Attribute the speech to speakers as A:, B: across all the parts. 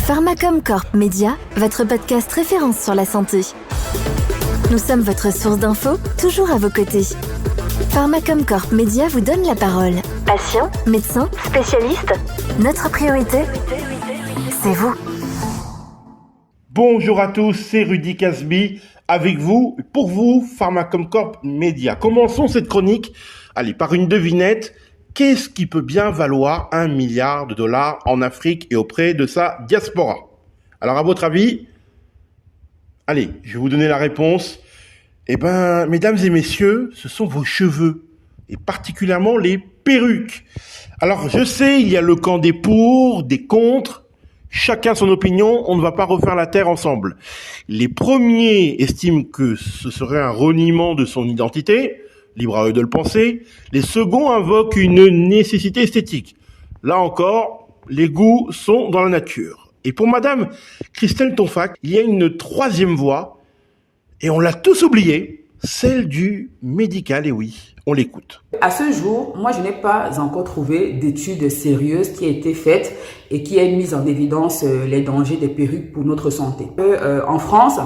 A: Pharmacom Corp Média, votre podcast référence sur la santé. Nous sommes votre source d'infos, toujours à vos côtés. Pharmacom Corp Média vous donne la parole. Patients, médecins, spécialistes, notre priorité, c'est vous.
B: Bonjour à tous, c'est Rudy Casby, avec vous, pour vous, Pharmacom Corp Média. Commençons cette chronique, par une devinette. Qu'est-ce qui peut bien valoir $1 milliard en Afrique et auprès de sa diaspora? Alors, à votre avis, je vais vous donner la réponse. Mesdames et messieurs, ce sont vos cheveux, et particulièrement les perruques. Alors, je sais, il y a le camp des pour, des contre, chacun son opinion, on ne va pas refaire la terre ensemble. Les premiers estiment que ce serait un reniement de son identité, libre à eux de le penser. Les seconds invoquent une nécessité esthétique. Là encore, les goûts sont dans la nature. Et pour Madame Christelle Tonfac, il y a une troisième voie, et on l'a tous oubliée, celle du médical, et oui, on l'écoute.
C: À ce jour, moi je n'ai pas encore trouvé d'études sérieuses qui aient été faites et qui aient mis en évidence les dangers des perruques pour notre santé. En France,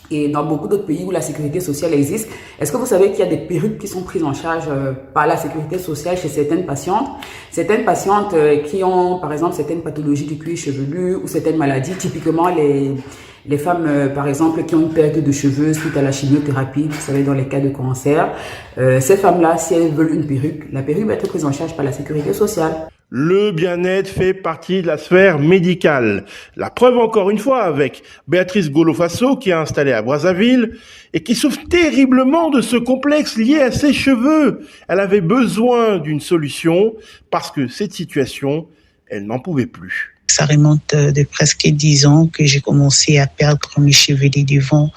C: et dans beaucoup d'autres pays où la sécurité sociale existe, est-ce que vous savez qu'il y a des perruques qui sont prises en charge par la sécurité sociale chez certaines patientes? Certaines patientes qui ont, par exemple, certaines pathologies du cuir chevelu ou certaines maladies, typiquement les femmes, par exemple, qui ont une perte de cheveux suite à la chimiothérapie, vous savez, dans les cas de cancer, ces femmes-là, si elles veulent une perruque, la perruque va être prise en charge par la sécurité sociale.
B: Le bien-être fait partie de la sphère médicale. La preuve encore une fois avec Béatrice Golofasso qui est installée à Brazzaville et qui souffre terriblement de ce complexe lié à ses cheveux. Elle avait besoin d'une solution parce que cette situation, elle n'en pouvait plus.
D: Ça remonte de presque 10 ans que j'ai commencé à perdre mes cheveux des devants.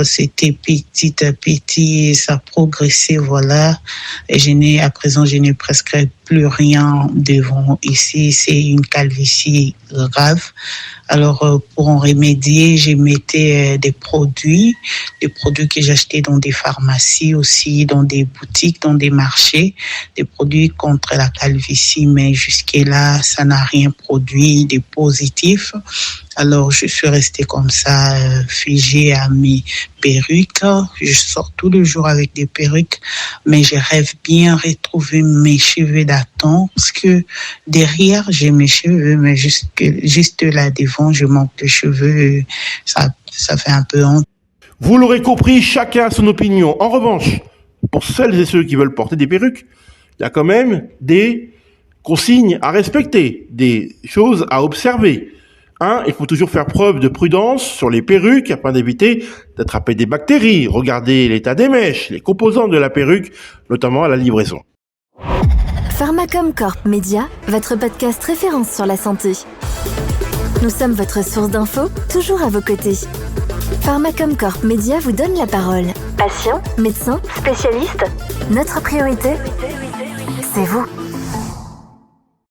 D: C'était petit à petit, ça progressait, voilà. Et à présent, je n'ai presque plus rien devant ici. C'est une calvitie grave. Alors, pour en remédier, je mettais des produits que j'achetais dans des pharmacies aussi, dans des boutiques, dans des marchés, des produits contre la calvitie. Mais jusque-là, ça n'a rien produit de positif. Alors, je suis restée comme ça, figée à mes perruques. Je sors tous les jours avec des perruques, mais je rêve bien retrouver mes cheveux d'antan, parce que derrière, j'ai mes cheveux, mais juste là devant, je manque de cheveux. Ça fait un peu honte.
B: Vous l'aurez compris, chacun a son opinion. En revanche, pour celles et ceux qui veulent porter des perruques, il y a quand même des consignes à respecter, des choses à observer. Il faut toujours faire preuve de prudence sur les perruques afin d'éviter d'attraper des bactéries. Regardez l'état des mèches, les composants de la perruque, notamment à la livraison.
A: Pharmacom Corp Média, votre podcast référence sur la santé. Nous sommes votre source d'infos, toujours à vos côtés. Pharmacom Corp Média vous donne la parole. Patients, médecins, spécialistes, notre priorité, c'est vous.